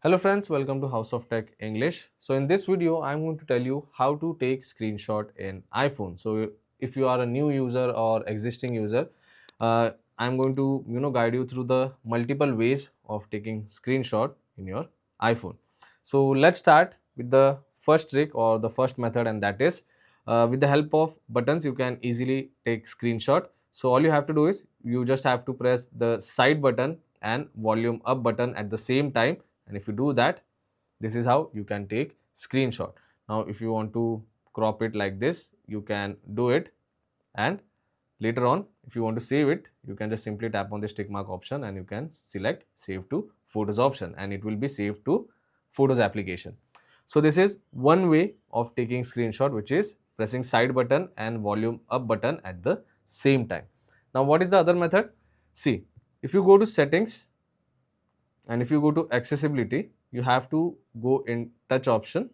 Hello friends, welcome to House of Tech English. So in this video, I'm going to tell you how to take screenshot in iPhone. So if you are a new user or existing user, I'm going to guide you through the multiple ways of taking screenshot in your iPhone. So let's start with the first trick or the first method, and that is with the help of buttons you can easily take screenshot. So all you have to do is you just have to press the side button and volume up button at the same time, and if you do that, this is how you can take screenshot. Now if you want to crop it like this, you can do it, and later on if you want to save it, you can just simply tap on this tick mark option and you can select save to photos option, and it will be saved to photos application. So this is one way of taking screenshot, which is pressing side button and volume up button at the same time. Now what is the other method? See, if you go to settings and if you go to accessibility, you have to go in touch option,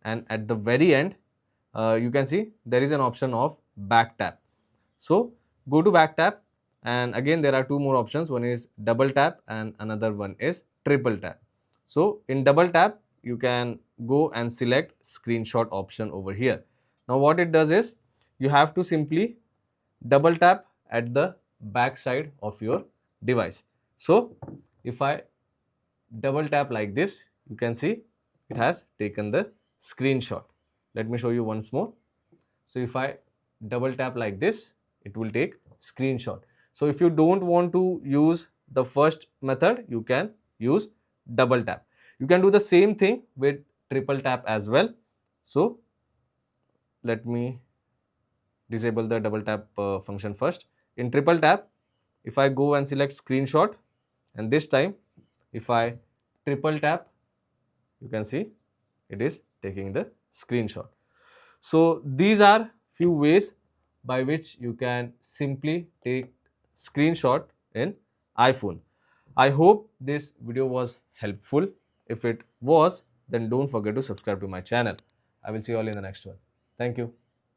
and at the very end you can see there is an option of back tap. So go to back tap, and again there are two more options, one is double tap and another one is triple tap. So in double tap you can go and select screenshot option over here. Now what it does is you have to simply double tap at the back side of your device. So if I double tap like this, you can see it has taken the screenshot. Let me show you once more. So if I double tap like this, it will take screenshot. So if you don't want to use the first method, you can use double tap. You can do the same thing with triple tap as well. So let me disable the double tap function first. In triple tap, if I go and select screenshot, and this time if I triple tap, you can see it is taking the screenshot. So these are few ways by which you can simply take screenshot in iPhone. I hope this video was helpful. If it was, then don't forget to subscribe to my channel. I will see you all in the next one. Thank you.